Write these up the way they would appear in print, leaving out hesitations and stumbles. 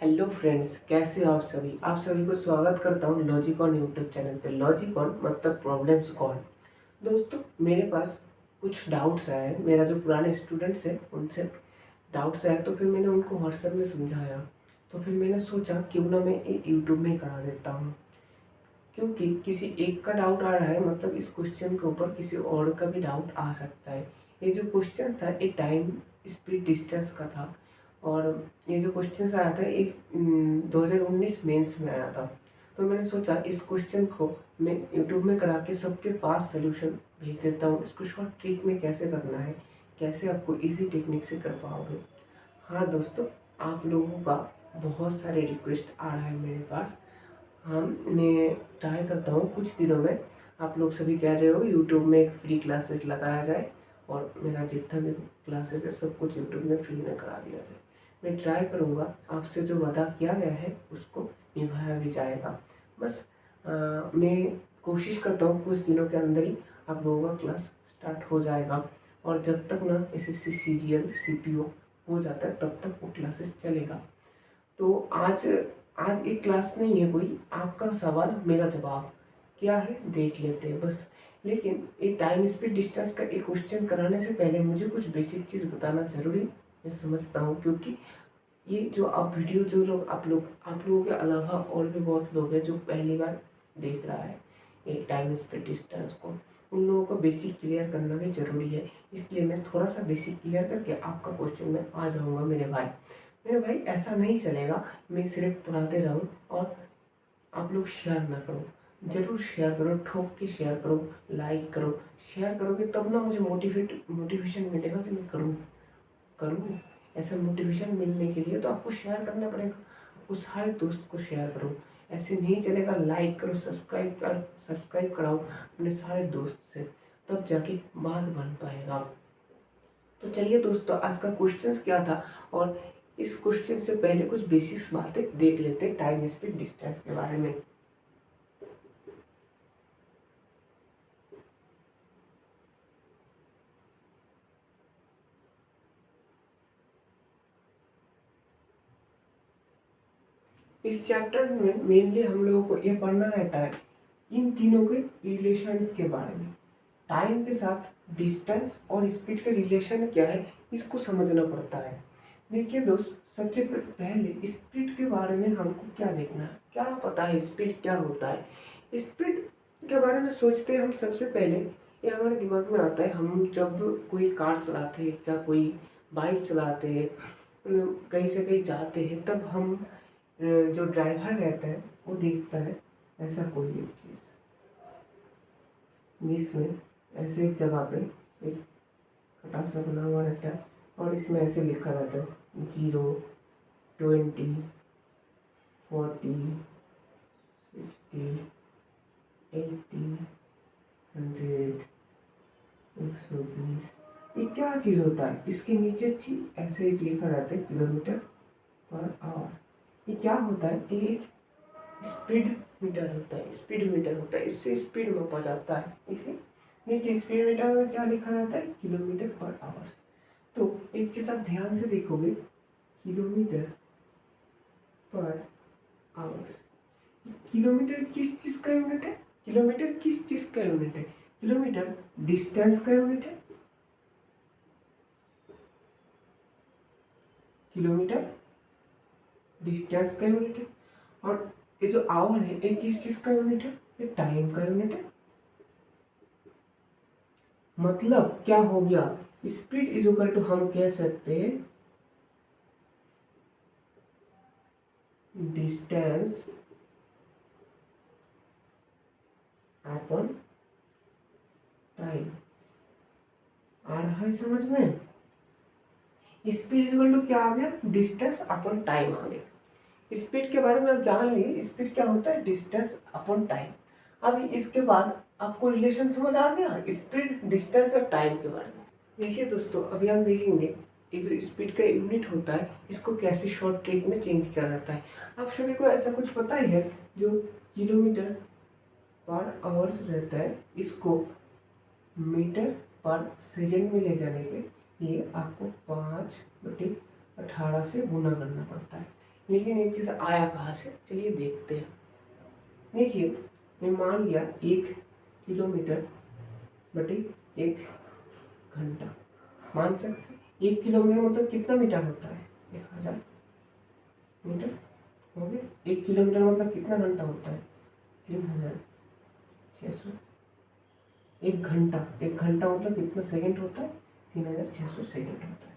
Hello friends, कैसे हो आप सभी को स्वागत करता हूँ लॉजिकॉन यूट्यूब चैनल पे। लॉजिकॉन मतलब प्रॉब्लम्स कॉन। दोस्तों, मेरे पास कुछ डाउट्स आए हैं। मेरा जो पुराने स्टूडेंट्स हैं उनसे डाउट्स आए, तो फिर मैंने उनको व्हाट्सएप में समझाया। तो फिर मैंने सोचा क्यों ना मैं ये यूट्यूब में ही करा देता हूँ, क्योंकि किसी एक का डाउट आ रहा है मतलब इस क्वेश्चन के ऊपर किसी और का भी डाउट आ सकता है। ये जो क्वेश्चन था ये टाइम स्पीड डिस्टेंस का था, और ये जो क्वेश्चन आया था एक 2019 मेंस में आया था। तो मैंने सोचा इस क्वेश्चन को मैं यूट्यूब में करा के सबके पास सोल्यूशन भेज देता हूँ। इसको शॉर्ट ट्रिक में कैसे करना है, कैसे आपको इजी टेक्निक से कर पाओगे। हाँ दोस्तों, आप लोगों का बहुत सारे रिक्वेस्ट आ रहा है मेरे पास। हाँ, मैं ट्राई करता हूँ कुछ दिनों में। आप लोग सभी कह रहे हो यूट्यूब में एक फ्री क्लासेस लगाया जाए, और मेरा जितना भी क्लासेस है सब कुछ यूट्यूब में फ्री में करा दिया जाए। मैं ट्राई करूँगा, आपसे जो वादा किया गया है उसको निभाया भी जाएगा। बस मैं कोशिश करता हूँ कुछ दिनों के अंदर ही आप लोगों का क्लास स्टार्ट हो जाएगा। और जब तक ना SSC CGL CPO हो जाता है तब तक वो क्लासेस चलेगा। तो आज एक क्लास नहीं है कोई, आपका सवाल मेरा जवाब क्या है देख लेते हैं बस। लेकिन एक टाइम स्पीड डिस्टेंस का एक क्वेश्चन कराने से पहले मुझे कुछ बेसिक चीज़ बताना जरूरी मैं समझता हूँ, क्योंकि ये जो आप वीडियो जो लोग आप लोगों के अलावा और भी बहुत लोग हैं जो पहली बार देख रहा है ये टाइम स्पीड डिस्टेंस को, उन लोगों को बेसिक क्लियर करना भी जरूरी है। इसलिए मैं थोड़ा सा बेसिक क्लियर करके आपका क्वेश्चन में आ जाऊँगा मेरे भाई। ऐसा नहीं चलेगा मैं सिर्फ पढ़ाते रहूँ और आप लोग शेयर ना करो। जरूर शेयर करो, ठोक के शेयर करो, लाइक करो। शेयर करोगे तब ना मुझे मोटिवेशन मिलेगा कि मैं करूँ। ऐसा मोटिवेशन मिलने के लिए तो आपको शेयर करना पड़ेगा। आपको सारे दोस्त को शेयर करो। ऐसे नहीं चलेगा, लाइक करो, सब्सक्राइब कराओ अपने सारे दोस्त से, तब जाके बात बन पाएगा। तो चलिए दोस्तों, आज का क्वेश्चन क्या था, और इस क्वेश्चन से पहले कुछ बेसिक्स बातें देख लेते हैं टाइम स्पीड डिस्टेंस के बारे में। इस चैप्टर में मेनली हम लोगों को ये पढ़ना रहता है इन तीनों के रिलेशंस के बारे में। टाइम के साथ डिस्टेंस और स्पीड का रिलेशन क्या है, इसको समझना पड़ता है। देखिए दोस्त, सबसे पहले स्पीड के बारे में हमको क्या देखना है, क्या पता है स्पीड क्या होता है। स्पीड के बारे में सोचते हैं हम सबसे पहले, ये हमारे दिमाग में आता है हम जब कोई कार चलाते हैं या कोई बाइक चलाते हैं, कहीं से कहीं जाते हैं, तब हम जो ड्राइवर रहता है वो देखता है ऐसा कोई एक चीज़ जिसमें ऐसे एक जगह पे एक खटा सा बना हुआ रहता है, और इसमें ऐसे लिखा रहता है 0, 20, 40, 60, 80, 100, 120। ये क्या चीज़ होता है, इसके नीचे ठीक ऐसे एक लिखा रहता है किलोमीटर पर आवर। ये क्या होता है, ये एक स्पीड मीटर होता है, स्पीड मीटर होता है। इससे स्पीड मापा जाता है। इसे देखिए, स्पीड मीटर में क्या लिखा रहता है, किलोमीटर पर आवर्स। तो एक चीज आप ध्यान से देखोगे, किलोमीटर पर आवर। किलोमीटर किस चीज का यूनिट है, किलोमीटर किस चीज का यूनिट है, किलोमीटर डिस्टेंस का यूनिट है। किलोमीटर डिस्टेंस का यूनिट है। और ये जो आवर है ये किस चीज का यूनिट है, ये टाइम का यूनिट है। मतलब क्या हो गया, स्पीड इज इक्वल टू हम कह सकते हैं डिस्टेंस अपॉन टाइम। आ रहा है समझ में, स्पीड इज इक्वल टू क्या आ गया, डिस्टेंस अपॉन टाइम आ गया। स्पीड के बारे में आप जान लिए, स्पीड क्या होता है, डिस्टेंस अपॉन टाइम। अब इसके बाद आपको रिलेशन समझ आ गया स्पीड डिस्टेंस और टाइम के बारे में। देखिए दोस्तों, अभी हम देखेंगे ये जो स्पीड का यूनिट होता है इसको कैसे शॉर्ट ट्रिक में चेंज किया जाता है। आप सभी को ऐसा कुछ पता ही है, जो किलोमीटर पर आवर्स रहता है इसको मीटर पर सेकेंड में ले जाने के लिए आपको 5/18 से गुना करना पड़ता है। लेकिन एक चीज़ आया कहाँ से, चलिए देखते हैं। देखिए, मैं मान लिया 1 किलोमीटर बटे 1 घंटा, मान सकते हैं। 1 किलोमीटर मतलब कितना मीटर होता है, 1000 मीटर हो गया। 1 किलोमीटर मतलब कितना घंटा होता है, 3600। 1 घंटा, 1 घंटा मतलब कितना सेकंड होता है, 3600 सेकंड होता है।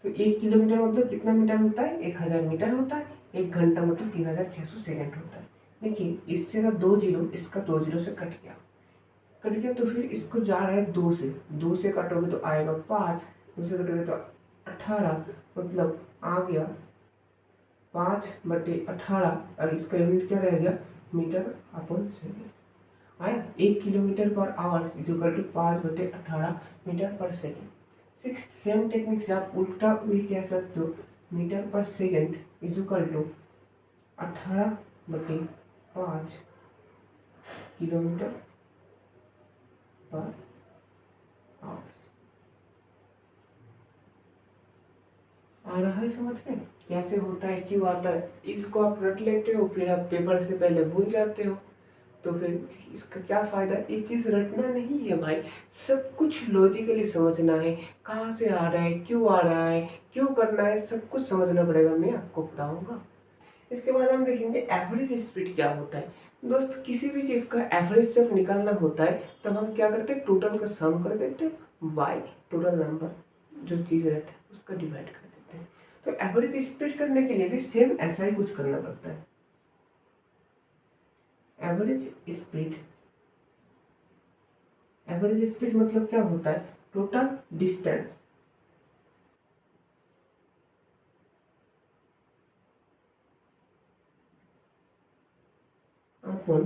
तो 1 किलोमीटर मतलब कितना मीटर होता है, 1000 मीटर होता है। 1 घंटा मतलब 3600 सेकंड होता है। देखिए, इससे का 2 जीरो, इसका 2 जीरो से कट गया, तो फिर इसको जा रहा है 2 से कटोगे तो आएगा 5, 2 से कटोगे तो 18, मतलब आ गया 5/18, और इसका यूनिट क्या रहेगा, मीटर अपॉन सेकेंड। आया 1 kilometre per hour equal to 5/18 metre per second. Same technique से आप उल्टा भी कह सकते हो, metre per second is equal to 18/5 kilometre per hour. आ रहा है समझ में, कैसे होता है, क्यों आता है। इसको आप रट लेते हो, फिर आप पेपर से पहले भूल जाते हो, तो फिर इसका क्या फायदा। ये चीज़ रटना नहीं है भाई, सब कुछ लॉजिकली समझना है। कहाँ से आ रहा है, क्यों आ रहा है, क्यों करना है, सब कुछ समझना पड़ेगा, मैं आपको बताऊंगा। इसके बाद हम देखेंगे एवरेज स्पीड क्या होता है। दोस्त, किसी भी चीज़ का एवरेज जब निकालना होता है तब हम क्या करते हैं, टोटल का सम कर देते हैं बाय टोटल नंबर जो चीज़ रहता है उसका डिवाइड कर देते हैं। तो एवरेज स्पीड करने के लिए भी सेम ऐसा ही कुछ करना पड़ता है। एवरेज स्पीड, एवरेज स्पीड मतलब क्या होता है, total distance upon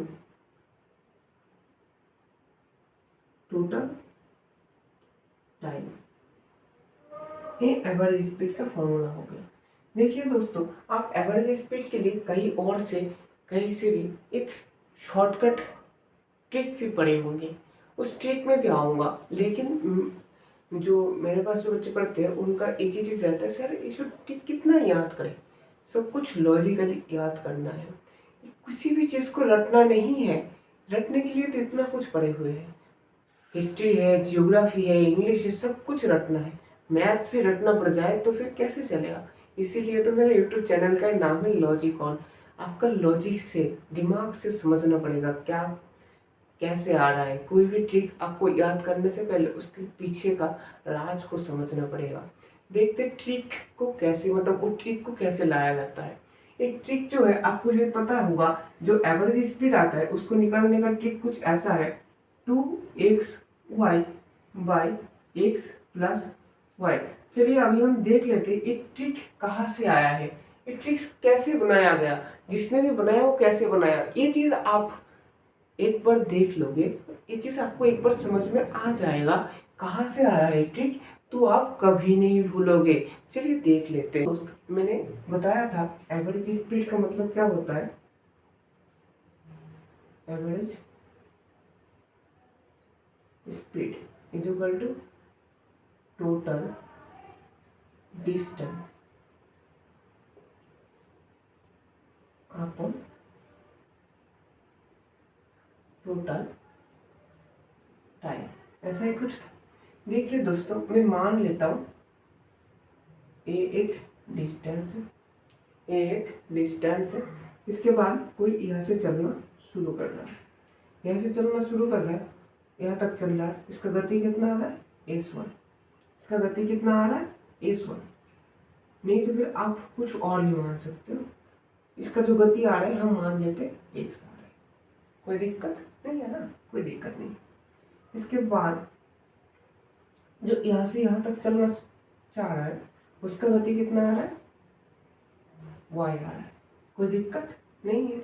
total time. ये एवरेज स्पीड का फॉर्मूला हो गया। देखिए दोस्तों, आप एवरेज स्पीड के लिए कहीं से भी एक शॉर्टकट ट्रिक भी पढ़े होंगे, उस ट्रिक में भी आऊँगा। लेकिन जो मेरे पास जो बच्चे पढ़ते हैं उनका एक ही चीज़ रहता है, सर ये जो ट्रिक कितना याद करें, सब कुछ लॉजिकली याद करना है, किसी भी चीज़ को रटना नहीं है। रटने के लिए तो इतना कुछ पढ़े हुए हैं, हिस्ट्री है, जियोग्राफी है, इंग्लिश है, सब कुछ रटना है। मैथ्स भी रटना पड़ जाए तो फिर कैसे चलेगा। इसीलिए तो मेरे यूट्यूब चैनल का नाम है लॉजिकॉन। आपका लॉजिक से, दिमाग से समझना पड़ेगा क्या कैसे आ रहा है। कोई भी ट्रिक आपको याद करने से पहले उसके पीछे का राज को समझना पड़ेगा। देखते ट्रिक को कैसे, मतलब वो ट्रिक को कैसे लाया जाता है। एक ट्रिक जो है आपको शायद पता होगा, जो एवरेज स्पीड आता है उसको निकालने का ट्रिक कुछ ऐसा है, 2xy by x plus Y. चलिए अभी हम देख लेते हैं एक ट्रिक कहाँ से आया है, ये ट्रिक्स कैसे बनाया गया, जिसने भी बनाया वो कैसे बनाया। ये चीज़ आप एक बार देख लोगे, ये चीज़ आपको एक बार समझ में आ जाएगा कहाँ से आया है ट्रिक, तो आप कभी नहीं भूलोगे। चलिए देख लेते हैं। दोस्त, मैंने बताया था एवरेज स्पीड का मतलब क्या होता है, average speed is equal to total distance upon total time, ऐसा ही कुछ था। देखिए दोस्तों, मैं मान लेता हूँ ये एक डिस्टेंस है, ये एक डिस्टेंस है। इसके बाद कोई यहाँ से चलना शुरू कर रहा है, यहाँ से चलना शुरू कर रहा है, यहाँ तक चल रहा है। इसका गति कितना आ रहा है, s1। इसका गति कितना आ रहा है, s1। नहीं तो फिर आप कुछ और भी मान सकते हो। इसका जो गति आ रहा है हम मान लेते x आ रहा है, कोई दिक्कत नहीं है ना, कोई दिक्कत नहीं। इसके बाद जो यहाँ से यहाँ तक चलना चाह रहा है उसका गति कितना आ रहा है, y आ रहा है, कोई दिक्कत नहीं है।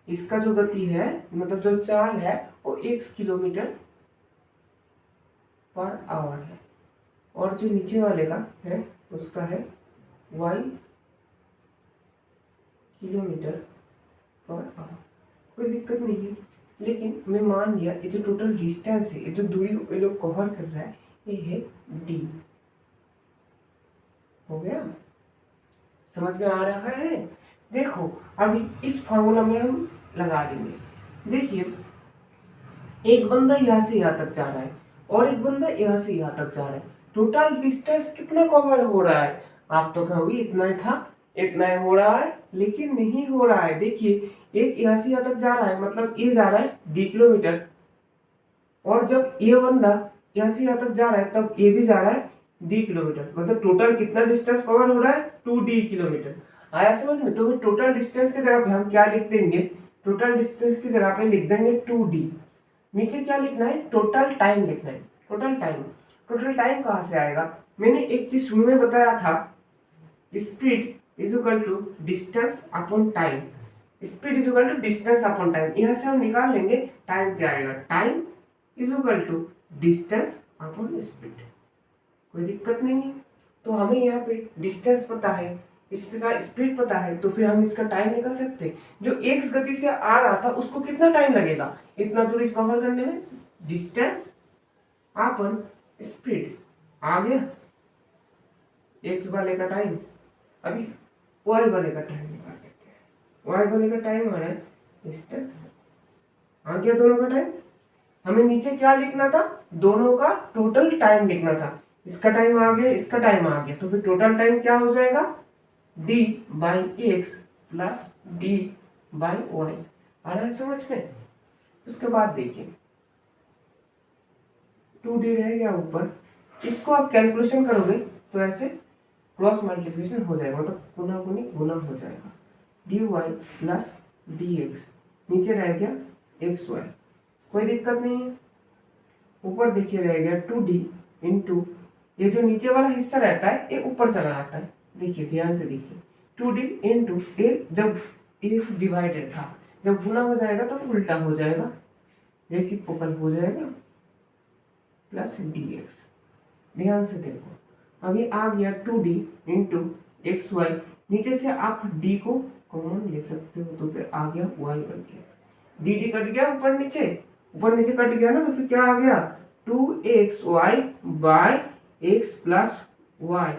इसका जो गति है, मतलब जो चाल है, वो x किलोमीटर पर आवर है, और जो नीचे वाले का है उसका है y किलोमीटर पर आवर, कोई दिक्कत नहीं है। लेकिन मैं मान लिया ये जो टोटल डिस्टेंस है, ये जो दूरी को ये लोग कवर कर रहा है, ये है d, हो गया। समझ में आ रहा है? देखो अभी इस फॉर्मूला में हम लगा देंगे। देखिए एक बंदा यहाँ से यहाँ तक जा रहा है और एक बंदा यहाँ से यहाँ तक जा रहा है, टोटल डिस्टेंस कितना कवर हो रहा है? आप तो कहोगे इतना ही था, इतना ही हो रहा है, लेकिन नहीं हो रहा है। देखिए एक यहाँ से यहाँ तक जा रहा है, मतलब ये जा रहा है d किलोमीटर, और जब ये बंदा यहाँ से यहाँ तक जा रहा है तब ये भी जा रहा है d किलोमीटर, मतलब टोटल कितना डिस्टेंस कवर हो रहा है? 2d kilometre. आया समझ में? तो टोटल डिस्टेंस की जगह पे हम क्या लिख देंगे? टोटल डिस्टेंस की जगह पे लिख देंगे 2d। नीचे क्या लिखना है? टोटल टाइम लिखना है। टोटल टाइम, टोटल टाइम कहाँ से आएगा? मैंने एक चीज शुरू में बताया था, speed is equal to distance upon time. Speed is equal to distance upon time. यहाँ से हम निकाल लेंगे टाइम क्या आएगा? Time is equal to distance upon speed. कोई दिक्कत नहीं है। तो हमें यहाँ पे डिस्टेंस पता है, इसका स्पीड पता है, तो फिर हम इसका टाइम निकाल सकते हैं। जो एक्स गति से आ रहा था उसको कितना टाइम लगेगा इतना दूरी कवर करने में? Distance upon speed. आ गया एक्स वाले का टाइम। अभी वाई वाले का टाइम निकाल लेते हैं। वाई वाले का टाइम आ रहा है डिस्टेंस। आ गया दोनों का टाइम। हमें नीचे क्या लिखना था? दोनों का टोटल टाइम लिखना था। इसका टाइम आ गया, इसका टाइम आ गया, तो फिर टोटल टाइम क्या हो जाएगा? d by X plus d by Y. आ रहा है समझ में? उसके बाद देखिए 2d रह गया ऊपर, इसको आप कैलकुलेशन करोगे तो ऐसे क्रॉस मल्टीप्लिकेशन हो जाएगा, मतलब गुना गुनी गुना हो जाएगा। dy प्लस dx, नीचे रह गया xy, कोई दिक्कत नहीं है। ऊपर देखिए रह गया 2d इंटू, ये जो नीचे वाला हिस्सा रहता है ये ऊपर चला जाता है। देखिए ध्यान से देखिए 2d इंटू ए, जब ए डिवाइडेड था, जब गुना हो जाएगा तो उल्टा हो जाएगा, रेसिप्रोकल हो जाएगा, प्लस dx। ध्यान से देखो अभी आ गया 2d इंटू एक्स वाई, नीचे से आप d को कॉमन ले सकते हो, तो फिर आ गया y बन गया। dd कट गया ऊपर नीचे, ऊपर नीचे कट गया ना, तो फिर क्या आ गया? 2xy bye x plus Y.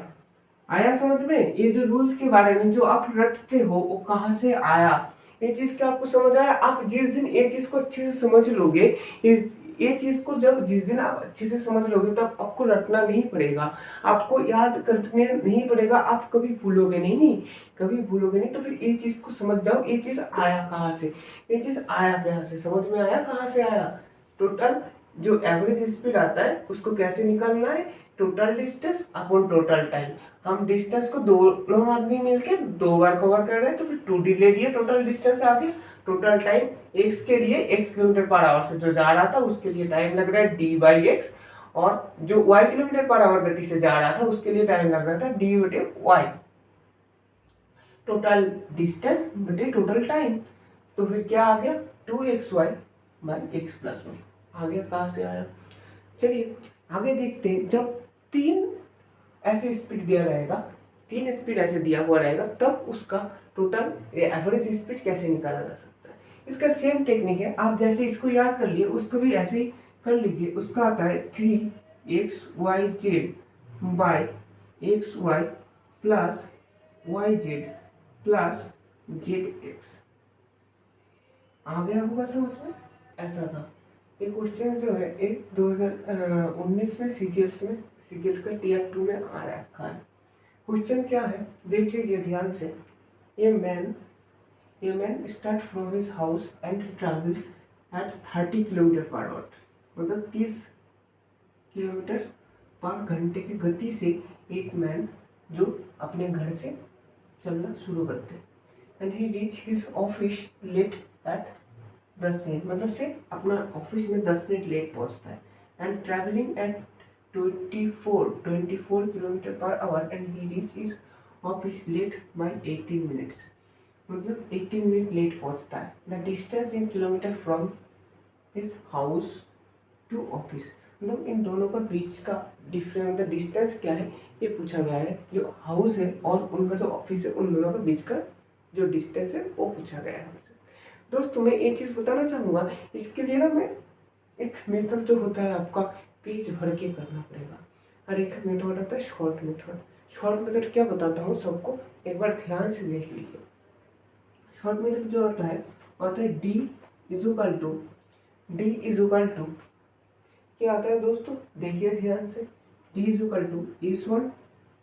आया समझ में? ये जो रूल्स के बारे में जो आप रटते हो वो कहाँ से आया? ये चीज क्या आपको समझ आया? आप जिस दिन ये चीज को अच्छे से समझ लोगे, ये चीज को जब जिस दिन आप अच्छे से समझ लोगे तब आपको रटना नहीं पड़ेगा, आपको याद करने नहीं पड़ेगा, आप कभी भूलोगे नहीं, कभी भूलोगे नहीं। तो फिर ये चीज को समझ जाओ, ये चीज आया कहाँ से, ये चीज आया कहाँ से, समझ में आया कहाँ से आया? टोटल जो एवरेज स्पीड आता है उसको कैसे निकालना है? Total distance upon total time. हम डिस्टेंस को दोनों आदमी मिलके 2 बार कवर कर रहे हैं, तो फिर 2d ले लिया, टोटल डिस्टेंस आ गया। टोटल टाइम x के लिए x किलोमीटर पर आवर से जो जा रहा था उसके लिए टाइम लग रहा है d बाई एक्स, और जो y किलोमीटर पर आवर गति से जा रहा था उसके लिए टाइम लग रहा था d बटे y। टोटल डिस्टेंस बटे टोटल टाइम, तो फिर क्या आ गया? 2xy by X plus Y. आ गया कहाँ से आया? चलिए आगे देखते हैं। जब 3 ऐसे स्पीड दिया रहेगा, 3 स्पीड ऐसे दिया हुआ रहेगा, तब उसका टोटल एवरेज स्पीड कैसे निकाला जा सकता है? इसका सेम टेक्निक है, आप जैसे इसको याद कर लिए उसको भी ऐसे ही कर लीजिए। उसका आता है 3xyz by xy plus yz plus zx। आ गया होगा समझ में? ऐसा था ये क्वेश्चन जो है एक 2019 में सीजीएल का टीयर 2 में आ रखा है। क्वेश्चन क्या है देख लीजिए ध्यान से। A man start from his house and travels at 30 kilometre per hour, मतलब 30 किलोमीटर पर घंटे की गति से एक मैन जो अपने घर से चलना शुरू करते हैं। And he reach his office late at 10 minute, मतलब से अपना ऑफिस में 10 मिनट लेट पहुंचता है। And travelling at 24 kilometre per hour and he reach his office late by 18 minutes, मतलब 18 मिनट लेट पहुंचता है। The distance in kilometre from his house to office, मतलब इन दोनों का बीच का डिफरेंस, मतलब डिस्टेंस क्या है ये पूछा गया है। जो हाउस है और उनका जो ऑफिस है उन दोनों का बीच का जो डिस्टेंस है वो पूछा गया है हमसे। दोस्तों मैं एक चीज़ बताना चाहूँगा, इसके लिए ना मैं एक मेथड जो होता है आपका पेज भर के करना पड़ेगा, और एक मेथड होता है शॉर्ट मेथड। शॉर्ट मेथड क्या बताता हूँ सबको, एक बार ध्यान से देख लीजिए। शॉर्ट मेथड जो होता है डी इज इक्वल टू क्या आता है दोस्तों, देखिए ध्यान से, d is equal to S1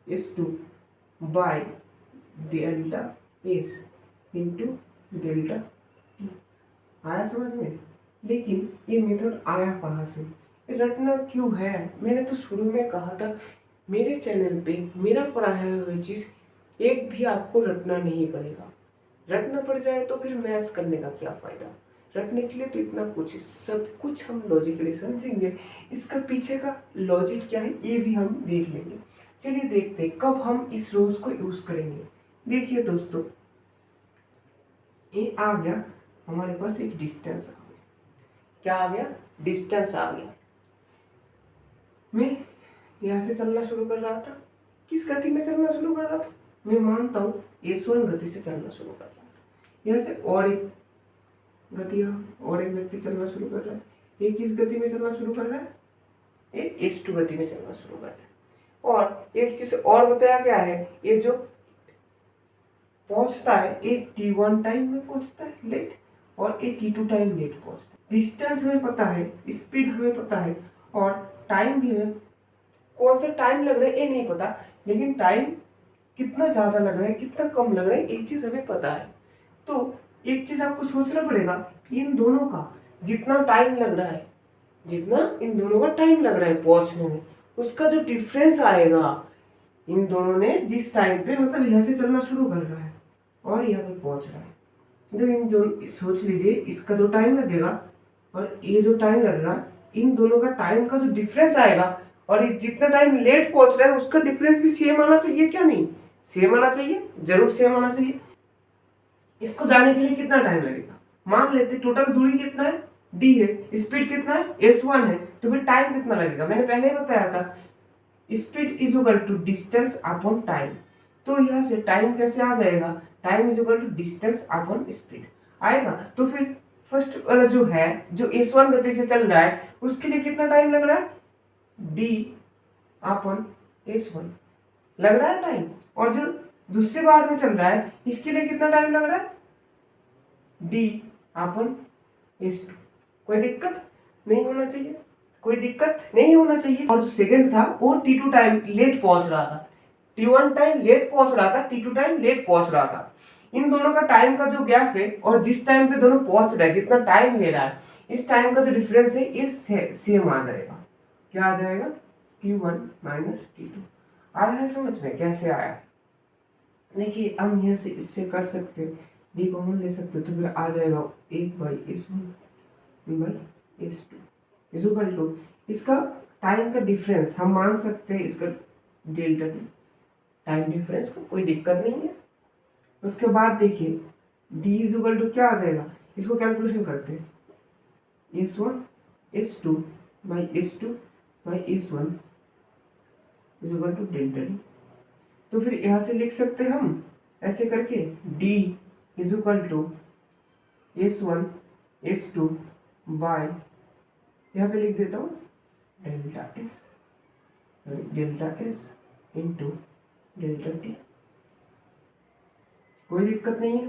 S2 by delta s into delta t. आया समझ में? लेकिन ये मेथड आया कहाँ से, ये रटना क्यों है? मैंने तो शुरू में कहा था मेरे चैनल पे मेरा पढ़ाया हुआ चीज़ एक भी आपको रटना नहीं पड़ेगा। रटना पड़ जाए तो फिर मैथ्स करने का क्या फ़ायदा। रटने के लिए तो इतना कुछ है, सब कुछ हम लॉजिकली समझेंगे। इसका पीछे का लॉजिक क्या है ये भी हम देख लेंगे। चलिए देखते हैं कब हम इस रूल्स को यूज़ करेंगे। देखिए दोस्तों, ये आ गया हमारे पास एक डिस्टेंस आ गया। क्या आ गया? डिस्टेंस आ गया। मैं यहाँ से चलना शुरू कर रहा था, किस गति में चलना शुरू कर रहा था? मैं मानता हूँ S1 गति से चलना शुरू कर रहा था। यहाँ से और एक व्यक्ति चलना शुरू कर रहा है। ये किस गति में चलना शुरू कर रहा है? ये S2 गति में चलना शुरू कर रहा है। और एक चीज और बताया गया है, ये जो पहुंचता है ये T1 टाइम में पहुंचता है लेट, और ये T2 टाइम लेट पहुंचता है। डिस्टेंस हमें पता है, स्पीड हमें पता है, और टाइम भी हमें, कौन सा टाइम लग रहा है ये नहीं पता, लेकिन टाइम कितना ज़्यादा लग रहा है कितना कम लग रहा है एक चीज़ हमें पता है। तो एक चीज़ आपको सोचना पड़ेगा, इन दोनों का जितना टाइम लग रहा है, जितना इन दोनों का टाइम लग रहा है पहुंचने में, उसका जो डिफरेंस आएगा, इन दोनों ने जिस टाइम पे मतलब यहाँ से चलना शुरू कर रहा है और यहाँ पे पहुंच रहा है, तो इन दोनों, सोच लीजिए इसका जो टाइम लगेगा और ये जो टाइम लगेगा, इन दोनों का टाइम का जो डिफरेंस आएगा, और ये जितना टाइम लेट पहुंच रहा है उसका डिफरेंस भी सेम आना चाहिए। क्या नहीं सेम आना चाहिए? जरूर सेम आना चाहिए। इसको जाने के लिए कितना टाइम लगेगा? मान लेते टोटल दूरी कितना है, d है, स्पीड कितना है, S1 है, तो फिर टाइम कितना लगेगा? मैंने पहले ही बताया था speed is equal to distance upon time. तो यहाँ से टाइम कैसे आ जाएगा? Time is equal to distance upon speed आएगा। तो फिर फर्स्ट वाला जो है, जो S1 गति से चल रहा है, उसके लिए कितना टाइम लग रहा है? d अपॉन S1 लग रहा है टाइम। और जो दूसरे बार में चल रहा है, इसके लिए कितना टाइम लग रहा है? d upon S2। कोई दिक्कत नहीं होना चाहिए, कोई दिक्कत नहीं होना चाहिए। और जो सेकंड था वो T2 टाइम लेट पहुंच रहा था, T1 टाइम लेट पहुंच रहा था, T2 टाइम लेट पहुंच रहा था। इन दोनों का टाइम का जो गैप है और जिस टाइम पे दोनों पहुंच रहे हैं, जितना टाइम ले रहा है, इस टाइम का जो डिफरेंस है ये सेम आ जाएगा। क्या आ जाएगा? T1 minus T2। आ रहा है समझ में कैसे आया? देखिए हम यहाँ से इससे कर सकते, डी कॉमन ले सकते, तो फिर आ जाएगा 1/S1/S2 इज इक्वल टू, इसका टाइम का डिफरेंस हम मान सकते हैं, इसका डेल्टा टी टाइम डिफरेंस को, कोई दिक्कत नहीं है। उसके बाद देखिए d इज इक्वल टू क्या आ जाएगा, इसको कैलकुलेशन करते हैं, S1/S2/S1 is equal to delta t. तो फिर यहाँ से लिख सकते हैं हम ऐसे करके, d is equal to S1/S2 by, यहाँ पे लिख देता हूँ delta s into delta t. कोई दिक्कत नहीं है,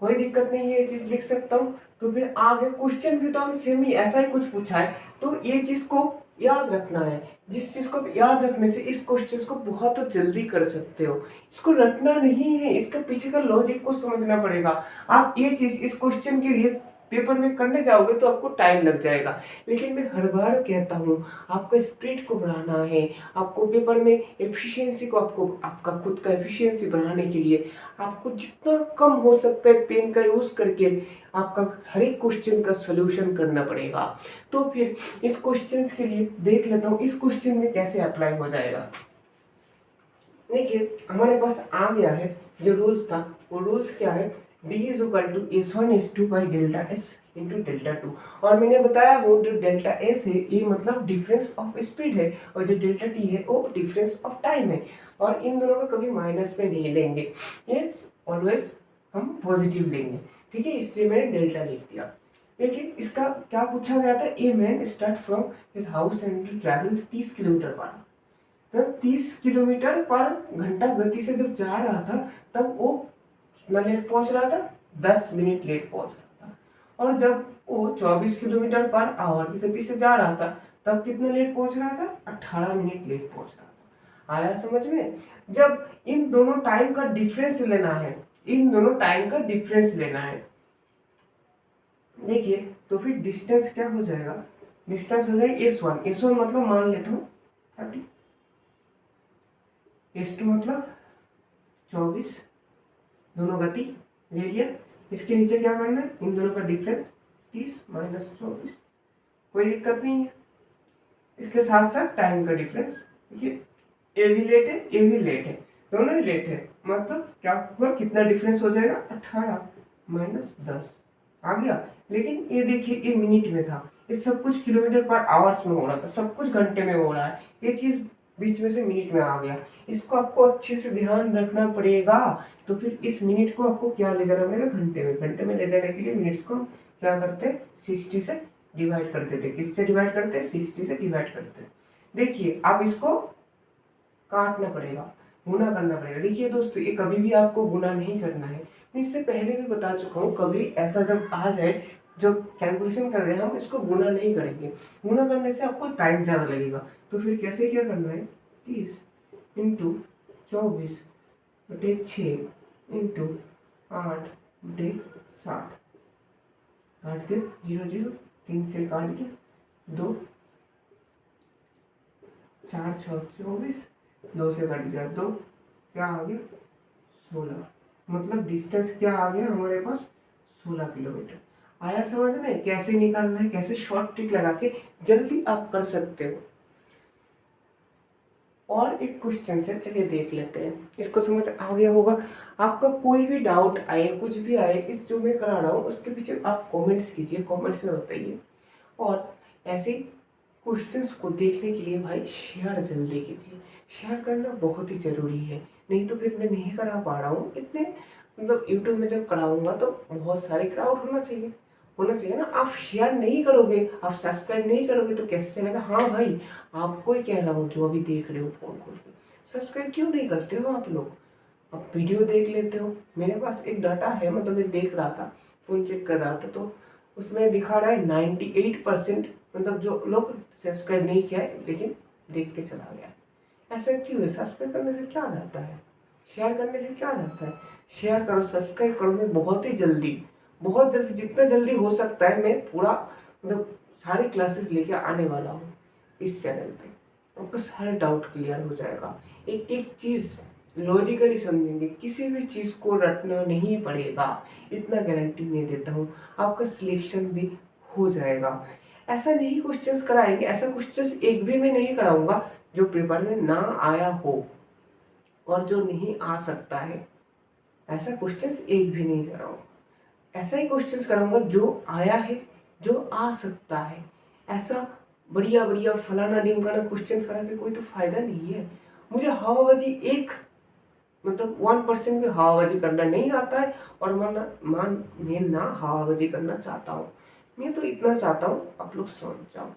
कोई दिक्कत नहीं है, ये चीज लिख सकता हूँ। तो फिर आगे क्वेश्चन भी तो हम सेम ही ऐसा ही कुछ पूछा है, तो ये चीज को याद रखना है। जिस चीज को याद रखने से इस क्वेश्चन को बहुत जल्दी कर सकते हो। इसको रटना नहीं है, इसका पीछे का लॉजिक को समझना पड़ेगा। आप ये चीज इस क्वेश्चन के लिए पेपर में करने जाओगे तो आपको टाइम लग जाएगा। लेकिन मैं हर बार कहता हूँ आपका स्पीड को बढ़ाना है, आपको पेपर में एफिशिएंसी को, आपको आपका खुद का एफिशिएंसी बढ़ाने के लिए आपको जितना कम हो सकता है पेन का यूज करके आपका हर एक क्वेश्चन का सोल्यूशन करना पड़ेगा। तो फिर इस क्वेश्चन के लिए देख लेता हूँ इस क्वेश्चन में कैसे अप्लाई हो जाएगा। देखिए हमारे पास आ गया है जो रूल्स था, वो रूल्स क्या है, d is equal to S1/S2 by delta s into delta two. और मैंने बताया वो जो डेल्टा एस है ये मतलब डिफरेंस ऑफ स्पीड है, और जो डेल्टा टी है वो डिफरेंस ऑफ टाइम है। और इन दोनों का कभी माइनस में नहीं लेंगे, ये ऑलवेज हम पॉजिटिव लेंगे, ठीक है, इसलिए मैंने डेल्टा लिख दिया। देखिए इसका क्या पूछा गया था, ए man start from his house and travel 30 kilometre पर। जब 30 किलोमीटर पर घंटा गति से जब जा रहा था तब वो कितना लेट पहुंच रहा था, 10 मिनट लेट पहुंच रहा था। और जब वो 24 किलोमीटर पर आवर की गति से जा रहा था तब कितना लेट पहुंच रहा था, 18 मिनट लेट पहुंच रहा था। आया समझ में? जब इन दोनों टाइम का डिफरेंस लेना है, इन दोनों टाइम का डिफरेंस लेना है, देखिए तो फिर डिस्टेंस क्या हो जाएगा, डिस्टेंस हो जाएगा S1। S1 मतलब मान लेता हूँ 30, S2 मतलब 24, दोनों गति ले लिया। इसके नीचे क्या करना है, इन दोनों का डिफरेंस 30 माइनस 24, कोई दिक्कत नहीं है। इसके साथ साथ टाइम का डिफरेंस, देखिए ए भी लेट है, ए भी लेट है, दोनों ही लेट है, मतलब क्या हुआ, कितना डिफरेंस हो जाएगा, 18 माइनस 10 आ गया। लेकिन ये देखिए ये मिनट में था, ये सब कुछ किलोमीटर पर आवर्स में हो रहा था, सब कुछ घंटे में हो रहा है, ये चीज बीच में से मिनट में आ गया। इसको आपको अच्छे से ध्यान रखना पड़ेगा। तो फिर इस मिनट को आपको क्या ले जाना पड़ेगा, घंटे में। घंटे में ले जाने के लिए मिनट्स को क्या करते हैं, 60 से डिवाइड करते थे। किससे डिवाइड करते हैं, 60 से डिवाइड करते हैं। देखिए अब इसको काटना पड़ेगा, गुना करना पड़ेगा। देखिए दोस्तों, ये कभी भी आपको गुना नहीं करना है। मैं इससे पहले भी बता चुका हूँ, कभी ऐसा जब आ जाए जो कैलकुलेशन कर रहे हैं हम इसको गुना नहीं करेंगे। गुना करने से आपको टाइम ज़्यादा लगेगा। तो फिर कैसे क्या करना है, 30 इंटू 24 बटे 6 इंटू 8 बटे 60, काट के 0 0, 3 से काट के 2, 4 6 24, 2 से कट गया 2, क्या आ गया 16। मतलब डिस्टेंस क्या आ गया हमारे पास, 16 किलोमीटर। आया समझ में कैसे निकालना है, कैसे शॉर्ट ट्रिक लगा के जल्दी आप कर सकते हो। और एक क्वेश्चन से चलिए देख लेते हैं, इसको समझ आ गया होगा। आपका कोई भी डाउट आए, कुछ भी आए, इस जो मैं करा रहा हूँ उसके पीछे आप कमेंट्स कीजिए, कमेंट्स में बताइए। और ऐसे क्वेश्चंस को देखने के लिए भाई शेयर जल्दी कीजिए, शेयर करना बहुत ही ज़रूरी है। नहीं तो फिर मैं नहीं करा पा रहा हूँ इतने, मतलब यूट्यूब में जब कराऊंगा तो बहुत सारे क्राउड होना चाहिए ना। आप शेयर नहीं करोगे, आप सब्सक्राइब नहीं करोगे तो कैसे चलेगा। हाँ भाई, आपको ही कह रहा हूँ जो अभी देख रहे हो फोन खोल के, सब्सक्राइब क्यों नहीं करते हो आप लोग। आप वीडियो देख लेते हो, मेरे पास एक डाटा है, मतलब मैं देख रहा था, फोन चेक कर रहा था तो उसमें दिखा रहा है 98%, मतलब जो लोग सब्सक्राइब नहीं किया है लेकिन देख के चला गया है। ऐसा क्यों है, सब्सक्राइब करने से क्या जाता है, शेयर करने से क्या जाता है। शेयर करो, सब्सक्राइब करो, मैं बहुत ही जल्दी, बहुत जल्दी, जितना जल्दी हो सकता है मैं पूरा मतलब सारी क्लासेस लेके आने वाला हूँ इस चैनल पे। आपका सारे डाउट क्लियर हो जाएगा, एक एक चीज़ लॉजिकली समझेंगे, किसी भी चीज़ को रटना नहीं पड़ेगा, इतना गारंटी मैं देता हूँ। आपका सिलेक्शन भी हो जाएगा। ऐसा नहीं क्वेश्चंस कराएंगे, ऐसा क्वेश्चंस एक भी मैं नहीं कराऊंगा जो पेपर में ना आया हो और जो नहीं आ सकता है, ऐसा क्वेश्चंस एक भी नहीं कराऊंगा। ऐसा ही क्वेश्चंस कराऊंगा जो आया है, जो आ सकता है। ऐसा बढ़िया बढ़िया फलाना ढिमकाना क्वेश्चंस करा के कोई तो फायदा नहीं है। मुझे हवाबाजी एक मतलब 1% भी हवाबाजी करना नहीं आता है, और मैं ना हवाबाजी करना चाहता हूँ। मैं तो इतना चाहता हूँ आप लोग समझ जाओ।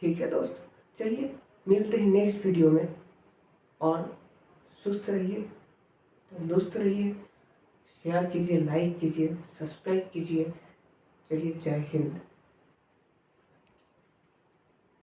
ठीक है दोस्तों, चलिए मिलते हैं नेक्स्ट वीडियो में। और सुस्त रहिए, तंदुरुस्त रहिए, शेयर कीजिए, लाइक कीजिए, सब्सक्राइब कीजिए। चलिए, जय हिंद।